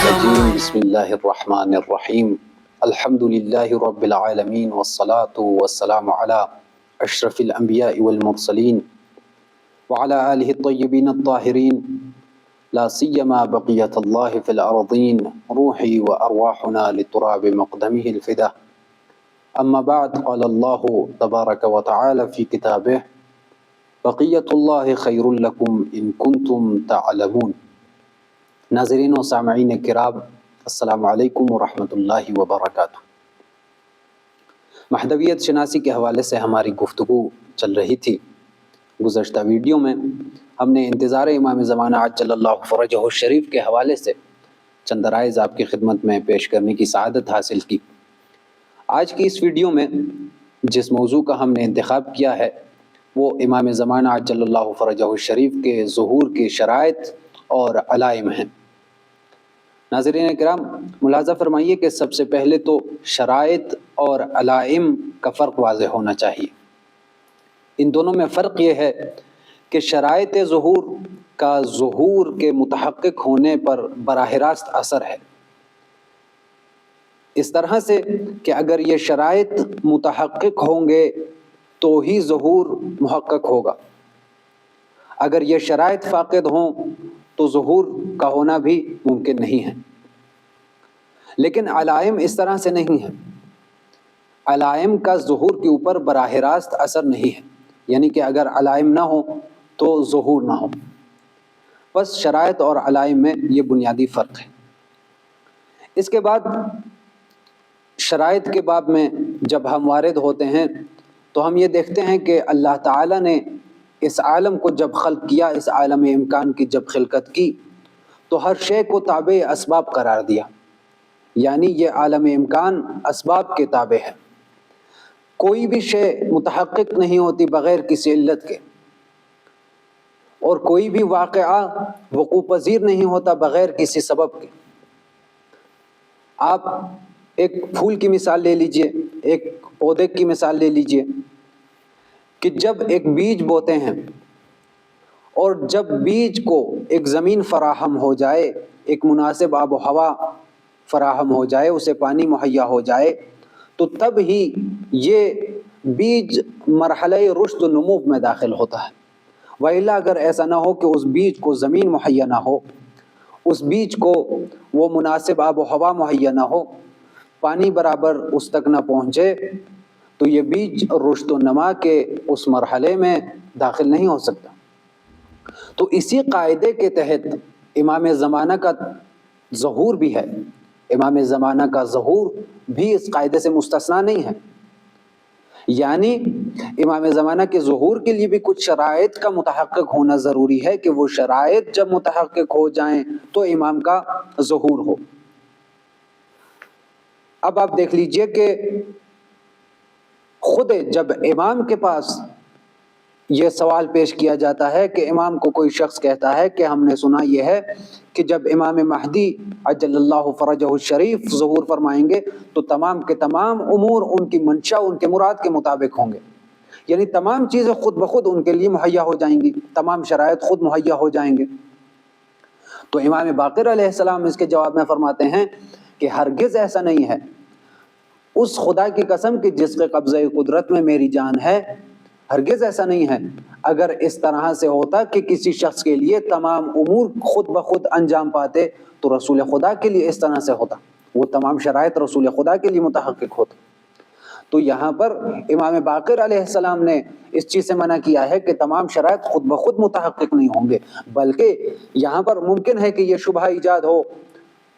الرجیم بسم اللہ الرحمن الرحیم الحمد للہ رب العالمین والصلاة والسلام علی اشرف الانبیاء والمرسلین وعلی آلہ الطیبین الطاہرین لا سیما بقیت اللہ فی الارضین روحی وارواحنا لتراب مقدمہ الفدہ اما بعد قال اللہ تبارک وتعالی فی کتابہ بقیت اللہ خیر لکم ان کنتم تعلمون۔ ناظرین و سامعین کرام، السلام علیکم ورحمۃ اللہ وبرکاتہ۔ مہدویت شناسی کے حوالے سے ہماری گفتگو چل رہی تھی۔ گزشتہ ویڈیو میں ہم نے انتظار امام زمانہ عجل اللہ فرجہ الشریف کے حوالے سے چند رائز آپ کی خدمت میں پیش کرنے کی سعادت حاصل کی۔ آج کی اس ویڈیو میں جس موضوع کا ہم نے انتخاب کیا ہے وہ امام زمانہ عجل اللہ فرجہ الشریف کے ظہور کی شرائط اور علائم ہیں۔ ناظرین کرام، ملاحظہ فرمائیے کہ سب سے پہلے تو شرائط اور علائم کا فرق واضح ہونا چاہیے۔ ان دونوں میں فرق یہ ہے کہ شرائط ظہور کا ظہور کے متحقق ہونے پر براہ راست اثر ہے، اس طرح سے کہ اگر یہ شرائط متحقق ہوں گے تو ہی ظہور محقق ہوگا، اگر یہ شرائط فاقد ہوں تو ظہور کا ہونا بھی ممکن نہیں ہے۔ لیکن علائم اس طرح سے نہیں ہے، علائم کا ظہور کے اوپر براہ راست اثر نہیں ہے، یعنی کہ اگر علائم نہ ہو تو ظہور نہ ہو۔ بس شرائط اور علائم میں یہ بنیادی فرق ہے۔ اس کے بعد شرائط کے باب میں جب ہم وارد ہوتے ہیں تو ہم یہ دیکھتے ہیں کہ اللہ تعالیٰ نے اس عالم کو جب خلق کیا، اس عالم امکان کی جب خلقت کی تو ہر شے کو تابع اسباب قرار دیا، یعنی یہ عالم امکان اسباب کے تابع ہے۔ کوئی بھی شے متحقق نہیں ہوتی بغیر کسی علت کے، اور کوئی بھی واقعہ وقوع پذیر نہیں ہوتا بغیر کسی سبب کے۔ آپ ایک پھول کی مثال لے لیجئے، ایک پودے کی مثال لے لیجئے کہ جب ایک بیج بوتے ہیں اور جب بیج کو ایک زمین فراہم ہو جائے، ایک مناسب آب و ہوا فراہم ہو جائے، اسے پانی مہیا ہو جائے، تو تب ہی یہ بیج مرحلہ رشد و نمو میں داخل ہوتا ہے۔ وإلا اگر ایسا نہ ہو کہ اس بیج کو زمین مہیا نہ ہو، اس بیج کو وہ مناسب آب و ہوا مہیا نہ ہو، پانی برابر اس تک نہ پہنچے، تو یہ بیج رشد و نما کے اس مرحلے میں داخل نہیں ہو سکتا۔ تو اسی قاعدے کے تحت امام زمانہ کا ظہور بھی ہے، امام زمانہ کا ظہور بھی اس قاعدے سے مستثنیٰ نہیں ہے، یعنی امام زمانہ کے ظہور کے لیے بھی کچھ شرائط کا متحقق ہونا ضروری ہے کہ وہ شرائط جب متحقق ہو جائیں تو امام کا ظہور ہو۔ اب آپ دیکھ لیجئے کہ خود جب امام کے پاس یہ سوال پیش کیا جاتا ہے کہ امام کو کوئی شخص کہتا ہے کہ ہم نے سنا یہ ہے کہ جب امام مہدی عجل اللہ فرجہ الشریف ظہور فرمائیں گے تو تمام کے تمام امور ان کی منشا، ان کے مراد کے مطابق ہوں گے، یعنی تمام چیزیں خود بخود ان کے لیے مہیا ہو جائیں گی، تمام شرائط خود مہیا ہو جائیں گے۔ تو امام باقر علیہ السلام اس کے جواب میں فرماتے ہیں کہ ہرگز ایسا نہیں ہے، اس خدا کی قسم کہ جس کے قبضہ قدرت میں میری جان ہے، ہرگز ایسا نہیں ہے۔ اگر اس طرح سے ہوتا کہ کسی شخص کے لیے تمام امور خود بخود انجام پاتے تو رسول خدا کے لیے اس طرح سے ہوتا، وہ تمام شرائط رسول خدا کے لیے متحقق ہوتا۔ تو یہاں پر امام باقر علیہ السلام نے اس چیز سے منع کیا ہے کہ تمام شرائط خود بخود متحقق نہیں ہوں گے، بلکہ یہاں پر ممکن ہے کہ یہ شبہ ایجاد ہو،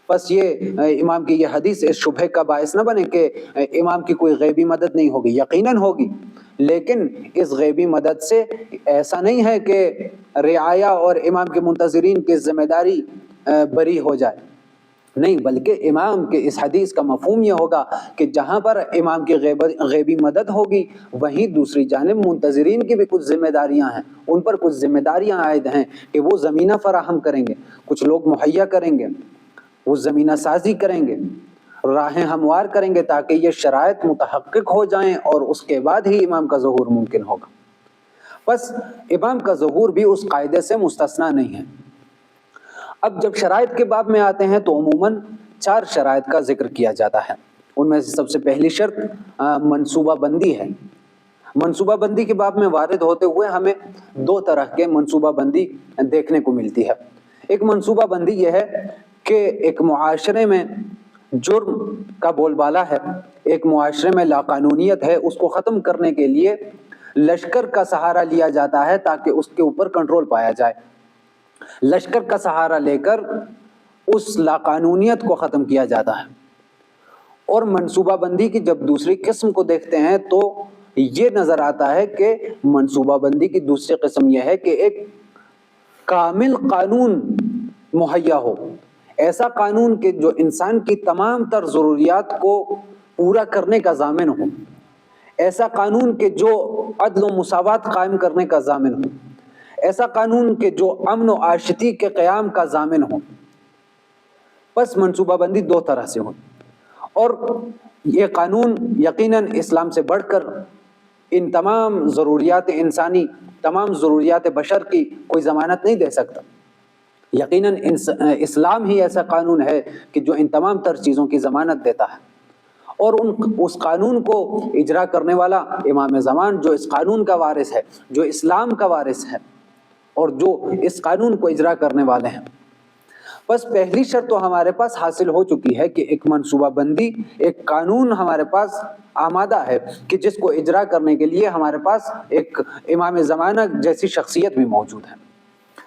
بس یہ امام کی یہ حدیث اس شبہ کا باعث نہ بنے کہ امام کی کوئی غیبی مدد نہیں ہوگی، یقیناً ہوگی، لیکن اس غیبی مدد سے ایسا نہیں ہے کہ رعایا اور امام کے منتظرین کی ذمہ داری بری ہو جائے، نہیں، بلکہ امام کے اس حدیث کا مفہوم یہ ہوگا کہ جہاں پر امام کی غیبی مدد ہوگی وہیں دوسری جانب منتظرین کی بھی کچھ ذمہ داریاں ہیں، ان پر کچھ ذمہ داریاں عائد ہیں کہ وہ زمینہ فراہم کریں گے، کچھ لوگ مہیا کریں گے، وہ زمینہ سازی کریں گے، راہیں ہموار کریں گے تاکہ یہ شرائط متحقق ہو جائیں اور اس کے بعد ہی امام کا ظہور ممکن ہوگا۔ بس امام کا ظہور بھی اس قاعدے سے مستثنیٰ نہیں ہے۔ اب جب شرائط کے باب میں آتے ہیں تو عموماً 4 شرائط کا ذکر کیا جاتا ہے. ان میں سے سب سے پہلی شرط منصوبہ بندی ہے. منصوبہ بندی کے باب میں وارد ہوتے ہوئے ہمیں 2 طرح کے منصوبہ بندی دیکھنے کو ملتی ہے. ایک منصوبہ بندی یہ ہے کہ ایک معاشرے میں جرم کا بول بالا ہے، ایک معاشرے میں لاقانونیت ہے، اس کو ختم کرنے کے لیے لشکر کا سہارا لیا جاتا ہے تاکہ اس کے اوپر کنٹرول پایا جائے. لشکر کا سہارا لے کر اس لاقانونیت کو ختم کیا جاتا ہے. اور منصوبہ بندی کی جب دوسری قسم کو دیکھتے ہیں تو یہ نظر آتا ہے کہ منصوبہ بندی کی دوسری قسم یہ ہے کہ ایک کامل قانون مہیا ہو، ایسا قانون کہ جو انسان کی تمام تر ضروریات کو پورا کرنے کا ضامن ہو، ایسا قانون کہ جو عدل و مساوات قائم کرنے کا ضامن ہو، ایسا قانون کہ جو امن و عاشتی کے قیام کا ضامن ہو. بس منصوبہ بندی 2 طرح سے ہو، اور یہ قانون یقیناً اسلام سے بڑھ کر ان تمام ضروریات انسانی، تمام ضروریات بشر کی کوئی ضمانت نہیں دے سکتا. یقیناً اسلام ہی ایسا قانون ہے کہ جو ان تمام تر چیزوں کی ضمانت دیتا ہے، اور اس قانون کو اجرا کرنے والا امام زمان جو اس قانون کا وارث ہے، جو اسلام کا وارث ہے، اور جو اس قانون کو اجرا کرنے والے ہیں. بس پہلی شرط تو ہمارے پاس حاصل ہو چکی ہے کہ ایک منصوبہ بندی، ایک قانون ہمارے پاس آمادہ ہے کہ جس کو اجرا کرنے کے لیے ہمارے پاس ایک امام زمانہ جیسی شخصیت بھی موجود ہے.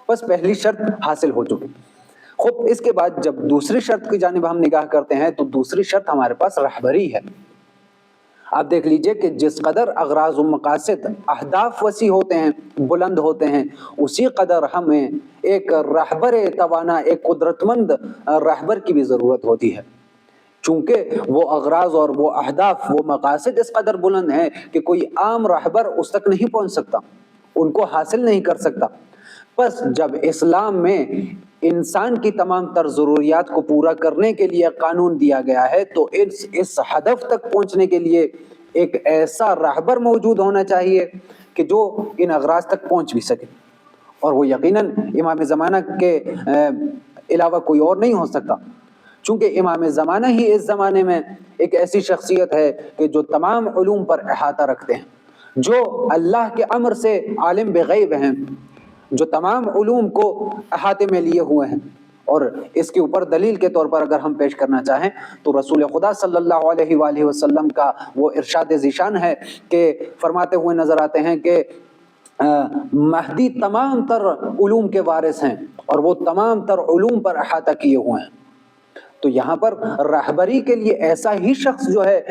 بس پہلی شرط حاصل ہو چکی. خوب اس کے بعد جب دوسری شرط کی جانب ہم نگاہ کرتے ہیں تو دوسری شرط ہمارے پاس رہبری ہے. آپ دیکھ لیجئے کہ جس قدر اغراض و مقاصد، اہداف وسیع ہوتے ہیں، بلند ہوتے ہیں، اسی قدر ہمیں ایک رہبر توانا، ایک قدرت مند رہبر کی بھی ضرورت ہوتی ہے. چونکہ وہ اغراض اور وہ اہداف، وہ مقاصد اس قدر بلند ہیں کہ کوئی عام رہبر اس تک نہیں پہنچ سکتا، ان کو حاصل نہیں کر سکتا. بس جب اسلام میں انسان کی تمام تر ضروریات کو پورا کرنے کے لیے قانون دیا گیا ہے تو اس ہدف تک پہنچنے کے لیے ایک ایسا رہبر موجود ہونا چاہیے کہ جو ان اغراض تک پہنچ بھی سکے، اور وہ یقیناً امام زمانہ کے علاوہ کوئی اور نہیں ہو سکتا. چونکہ امام زمانہ ہی اس زمانے میں ایک ایسی شخصیت ہے کہ جو تمام علوم پر احاطہ رکھتے ہیں، جو اللہ کے امر سے عالم بغیب ہیں، جو تمام علوم کو احاطے میں لیے ہوئے ہیں. اور اس کے اوپر دلیل کے طور پر اگر ہم پیش کرنا چاہیں تو رسول خدا صلی اللہ علیہ وآلہ وسلم کا وہ ارشاد ذیشان ہے کہ فرماتے ہوئے نظر آتے ہیں کہ مہدی تمام تر علوم کے وارث ہیں اور وہ تمام تر علوم پر احاطہ کیے ہوئے ہیں. تو یہاں پر رہبری کے لیے ایسا ہی شخص جو ہے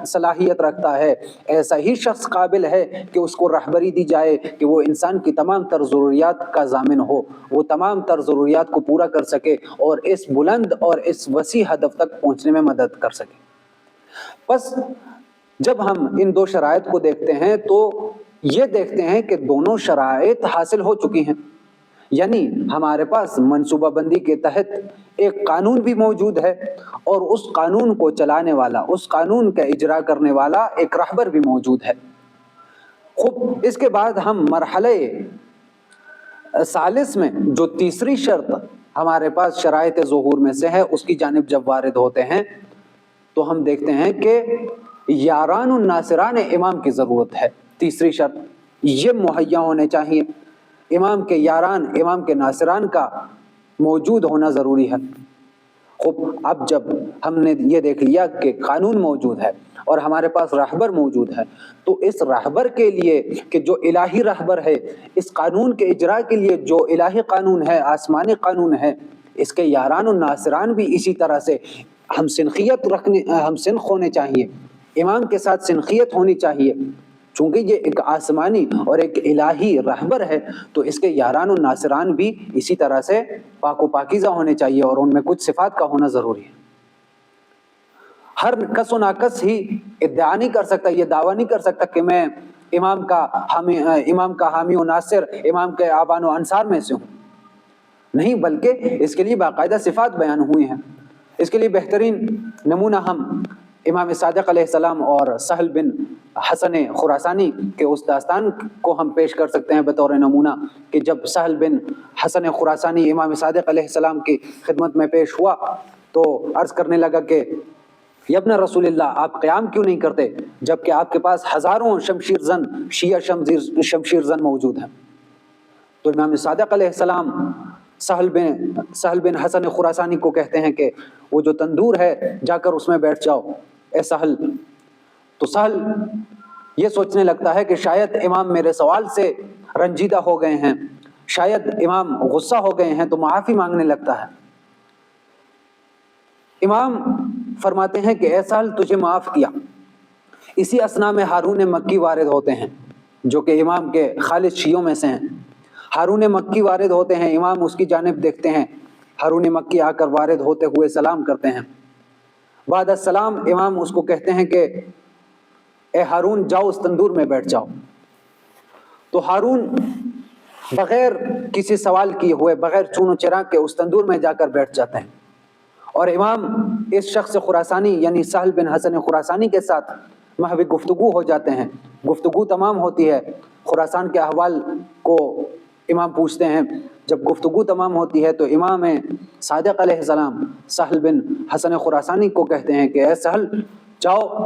صلاحیت رکھتا ہے، ایسا ہی شخص قابل ہے کہ اس کو رہبری دی جائے کہ وہ انسان کی تمام تر ضروریات کا ضامن ہو، وہ تمام تر ضروریات کو پورا کر سکے اور اس بلند اور اس وسیع ہدف تک پہنچنے میں مدد کر سکے. بس جب ہم ان 2 شرائط کو دیکھتے ہیں تو یہ دیکھتے ہیں کہ دونوں شرائط حاصل ہو چکی ہیں. یعنی ہمارے پاس منصوبہ بندی کے تحت ایک قانون بھی موجود ہے اور اس قانون کو چلانے والا، اس قانون کا اجرا کرنے والا ایک رہبر بھی موجود ہے. خوب اس کے بعد ہم مرحلہ ثالث میں جو تیسری شرط ہمارے پاس شرائط ظہور میں سے ہے اس کی جانب جب وارد ہوتے ہیں تو ہم دیکھتے ہیں کہ یاران الناصران امام کی ضرورت ہے. تیسری شرط یہ مہیا ہونے چاہیے، امام کے یاران، امام کے ناصران کا موجود ہونا ضروری ہے. خوب اب جب ہم نے یہ دیکھ لیا کہ قانون موجود ہے اور ہمارے پاس رہبر موجود ہے تو اس رہبر کے لیے کہ جو الہی رہبر ہے، اس قانون کے اجرا کے لیے جو الہی قانون ہے، آسمانی قانون ہے، اس کے یاران و ناصران بھی اسی طرح سے ہم سنخ ہونے چاہیے، امام کے ساتھ سنخیت ہونی چاہیے. چونکہ یہ ایک آسمانی اور ایک الہی رہبر ہے تو اس کے یاران و ناصران بھی اسی طرح سے پاک و پاکیزہ ہونے چاہیے اور ان میں کچھ صفات کا ہونا ضروری ہے. ہر کس و ناکس ہی ادعا نہیں کر سکتا، یہ دعویٰ نہیں کر سکتا کہ میں امام کا حامی و ناصر، امام کے آبان و انصار میں سے ہوں. نہیں، بلکہ اس کے لیے باقاعدہ صفات بیان ہوئی ہیں. اس کے لیے بہترین نمونہ ہم امام صادق علیہ السلام اور سہل بن حسن خراسانی کے اس داستان کو ہم پیش کر سکتے ہیں بطور نمونہ کہ جب سہل بن حسن خراسانی امام صادق علیہ السلام کی خدمت میں پیش ہوا تو عرض کرنے لگا کہ یا ابن رسول اللہ، آپ قیام کیوں نہیں کرتے جبکہ آپ کے پاس ہزاروں شمشیر زن شیعہ شمشیر زن موجود ہیں؟ تو امام صادق علیہ السلام سہل بن حسن خراسانی کو کہتے ہیں کہ وہ جو تندور ہے جا کر اس میں بیٹھ جاؤ اے سہل۔ تو سہل یہ سوچنے لگتا ہے کہ شاید امام میرے سوال سے رنجیدہ ہو گئے ہیں، شاید امام غصہ ہو گئے ہیں، تو معافی مانگنے لگتا ہے۔ امام فرماتے ہیں کہ اے سہل تجھے معاف کیا۔ اسی اثنا میں ہارون مکی وارد ہوتے ہیں جو کہ امام کے خالص شیعوں میں سے ہیں۔ ہارون مکی وارد ہوتے ہیں، امام اس کی جانب دیکھتے ہیں، ہارون مکی آ کر وارد ہوتے ہوئے سلام کرتے ہیں۔ بعد السلام امام اس کو کہتے ہیں کہ اے ہارون جاؤ اس تندور میں بیٹھ جاؤ۔ تو ہارون بغیر کسی سوال کیے ہوئے، بغیر چون و چرا کے اس تندور میں جا کر بیٹھ جاتے ہیں، اور امام اس شخص خراسانی یعنی سہل بن حسن خراسانی کے ساتھ محو گفتگو ہو جاتے ہیں۔ گفتگو تمام ہوتی ہے، خراسان کے احوال کو امام پوچھتے ہیں۔ جب گفتگو تمام ہوتی ہے تو امام صادق علیہ السلام سہل بن حسن خراسانی کو کہتے ہیں کہ اے سہل جاؤ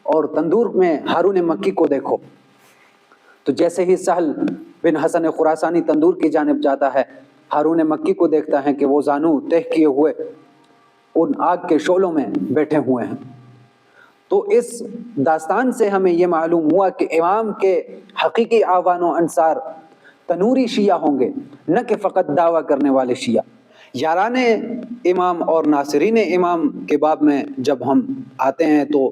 اور تندور میں ہارون مکی کو دیکھو۔ تو جیسے ہی سہل بن حسن خراسانی تندور کی جانب جاتا ہے، ہارون مکی کو دیکھتا ہے کہ وہ زانو تہ کیے ہوئے ان آگ کے شعلوں میں بیٹھے ہوئے ہیں۔ تو اس داستان سے ہمیں یہ معلوم ہوا کہ امام کے حقیقی اعوان و انصار تنوری شیعہ ہوں گے، نہ کہ فقط دعویٰ کرنے والے شیعہ۔ یاران امام اور ناصرین امام کے باب میں جب ہم آتے ہیں تو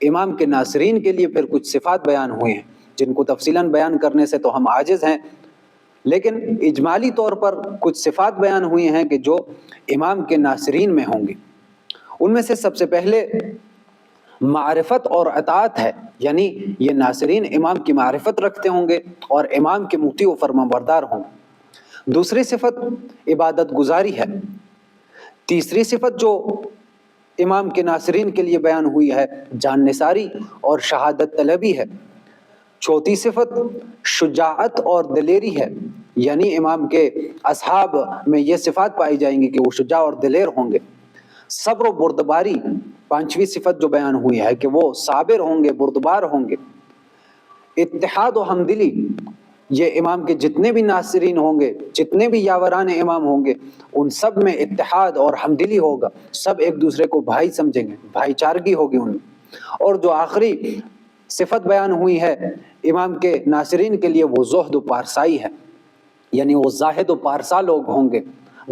امام کے ناصرین کے لیے پھر کچھ صفات بیان ہوئے ہیں جن کو تفصیلاً بیان کرنے سے تو ہم عاجز ہیں، لیکن اجمالی طور پر کچھ صفات بیان ہوئی ہیں کہ جو امام کے ناصرین میں ہوں گے۔ ان میں سے سب سے پہلے معرفت اور اطاعت ہے، یعنی یہ ناصرین امام کی معرفت رکھتے ہوں گے اور امام کے مطیع و فرما بردار ہوں گے۔ دوسری صفت عبادت گزاری ہے۔ تیسری صفت جو امام کے ناصرین کے لیے بیان ہوئی ہے جان نثاری اور شہادت طلبی ہے۔ چوتھی صفت شجاعت اور دلیری ہے، یعنی امام کے اصحاب میں یہ صفات پائی جائیں گی کہ وہ شجاع اور دلیر ہوں گے۔ صبر و بردباری پانچویں صفت جو بیان ہوئی ہے کہ وہ صابر ہوں گے، بردبار ہوں گے۔ اتحاد و ہمدلی، یہ امام کے جتنے بھی ناصرین ہوں گے، جتنے بھی یاوران امام ہوں گے، ان سب میں اتحاد اور ہمدلی ہوگا، سب ایک دوسرے کو بھائی سمجھیں گے، بھائی چارگی ہوگی ان میں۔ اور جو آخری صفت بیان ہوئی ہے امام کے ناصرین کے لیے وہ زہد و پارسائی ہے، یعنی وہ زاہد و پارسا لوگ ہوں گے،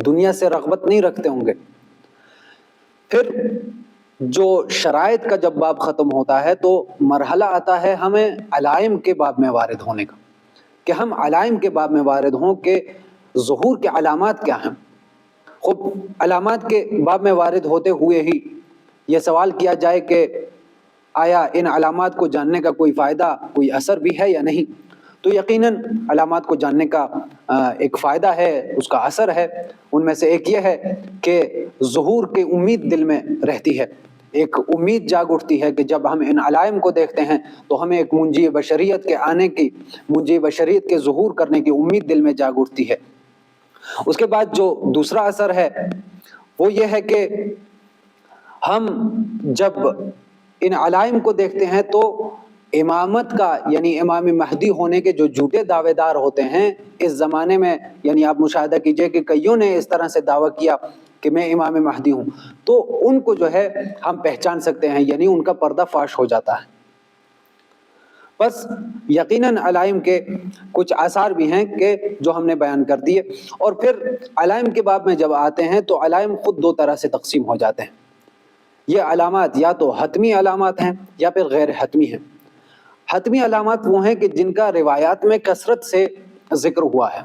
دنیا سے رغبت نہیں رکھتے ہوں گے۔ پھر جو شرائط کا جب باب ختم ہوتا ہے تو مرحلہ آتا ہے ہمیں علائم کے باب میں وارد ہونے کا، کہ ہم علائم کے باب میں وارد ہوں کہ ظہور کے علامات کیا ہیں۔ خب علامات کے باب میں وارد ہوتے ہوئے ہی یہ سوال کیا جائے کہ آیا ان علامات کو جاننے کا کوئی فائدہ، کوئی اثر بھی ہے یا نہیں؟ تو یقیناً علامات کو جاننے کا ایک فائدہ ہے، اس کا اثر ہے۔ ان میں سے ایک یہ ہے کہ ظہور کی امید دل میں رہتی ہے، ایک امید جاگ اٹھتی ہے کہ جب ہم ان علائم کو دیکھتے ہیں تو ہمیں ایک منجی بشریت کے آنے کی، منجی بشریت کے ظہور کرنے کی امید دل میں جاگ اٹھتی ہے۔ اس کے بعد جو دوسرا اثر ہے وہ یہ ہے کہ ہم جب ان علائم کو دیکھتے ہیں تو امامت کا یعنی امام مہدی ہونے کے جو جھوٹے دعوے دار ہوتے ہیں اس زمانے میں، یعنی آپ مشاہدہ کیجئے کہ کئیوں نے اس طرح سے دعویٰ کیا کہ میں امام مہدی ہوں، تو ان کو جو ہے ہم پہچان سکتے ہیں، یعنی ان کا پردہ فاش ہو جاتا ہے۔ بس یقیناً علائم کے کچھ آثار بھی ہیں کہ جو ہم نے بیان کر دیے۔ اور پھر علائم کے باب میں جب آتے ہیں تو علائم خود دو طرح سے تقسیم ہو جاتے ہیں۔ یہ علامات یا تو حتمی علامات ہیں یا پھر غیر حتمی ہیں۔ حتمی علامات وہ ہیں کہ جن کا روایات میں کثرت سے ذکر ہوا ہے،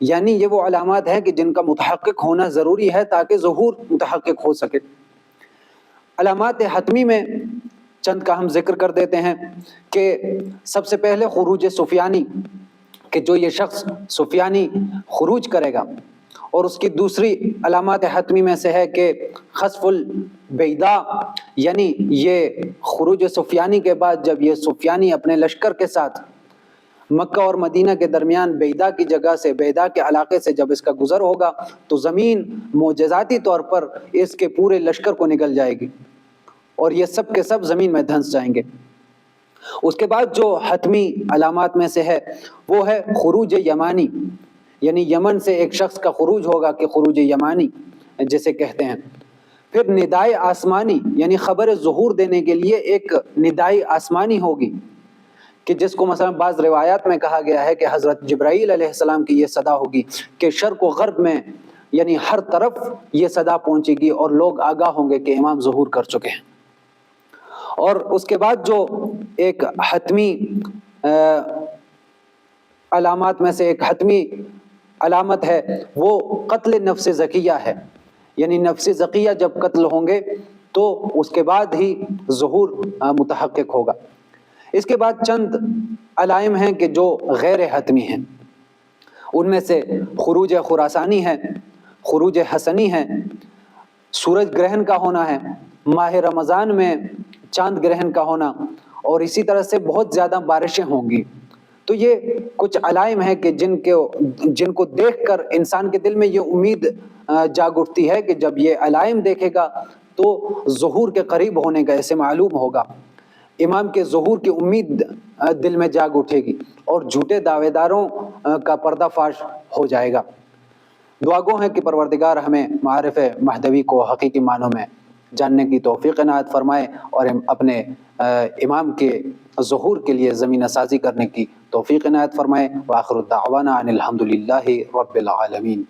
یعنی یہ وہ علامات ہیں کہ جن کا متحقق ہونا ضروری ہے تاکہ ظہور متحقق ہو سکے۔ علامات حتمی میں چند کا ہم ذکر کر دیتے ہیں کہ سب سے پہلے خروج سفیانی، کہ جو یہ شخص سفیانی خروج کرے گا، اور اس کی دوسری علامات حتمی میں سے ہے کہ خسف البیضاء، یعنی یہ خروج سفیانی کے بعد جب یہ سفیانی اپنے لشکر کے ساتھ مکہ اور مدینہ کے درمیان بیدا کی جگہ سے، بیدا کے علاقے سے جب اس کا گزر ہوگا تو زمین معجزاتی طور پر اس کے پورے لشکر کو نگل جائے گی اور یہ سب کے سب زمین میں دھنس جائیں گے۔ اس کے بعد جو حتمی علامات میں سے ہے وہ ہے خروج یمانی، یعنی یمن سے ایک شخص کا خروج ہوگا کہ خروج یمانی جسے کہتے ہیں۔ پھر ندائے آسمانی، یعنی خبر ظہور دینے کے لیے ایک ندائی آسمانی ہوگی کہ جس کو مثلا بعض روایات میں کہا گیا ہے کہ حضرت جبرائیل علیہ السلام کی یہ صدا ہوگی کہ شرق و غرب میں یعنی ہر طرف یہ صدا پہنچے گی اور لوگ آگاہ ہوں گے کہ امام ظہور کر چکے ہیں۔ اور اس کے بعد جو ایک حتمی علامات میں سے ایک حتمی علامت ہے وہ قتل نفس زکیہ ہے، یعنی نفس زکیہ جب قتل ہوں گے تو اس کے بعد ہی ظہور متحقق ہوگا۔ اس کے بعد چند علائم ہیں کہ جو غیر حتمی ہیں، ان میں سے خروج خراسانی ہے، خروج حسنی ہے، سورج گرہن کا ہونا ہے، ماہ رمضان میں چاند گرہن کا ہونا، اور اسی طرح سے بہت زیادہ بارشیں ہوں گی۔ تو یہ کچھ علائم ہیں کہ جن کو دیکھ کر انسان کے دل میں یہ امید جاگ اٹھتی ہے کہ جب یہ علائم دیکھے گا تو ظہور کے قریب ہونے کا اسے معلوم ہوگا، امام کے ظہور کی امید دل میں جاگ اٹھے گی اور جھوٹے دعوے داروں کا پردہ فاش ہو جائے گا۔ دعا گو ہیں کہ پروردگار ہمیں معارف مہدوی کو حقیقی معنوں میں جاننے کی توفیق عنایت فرمائے اور اپنے امام کے ظہور کے لیے زمینہ سازی کرنے کی توفیق عنایت فرمائے۔ وآخر الدعوانا ان الحمد للہ رب العالمین۔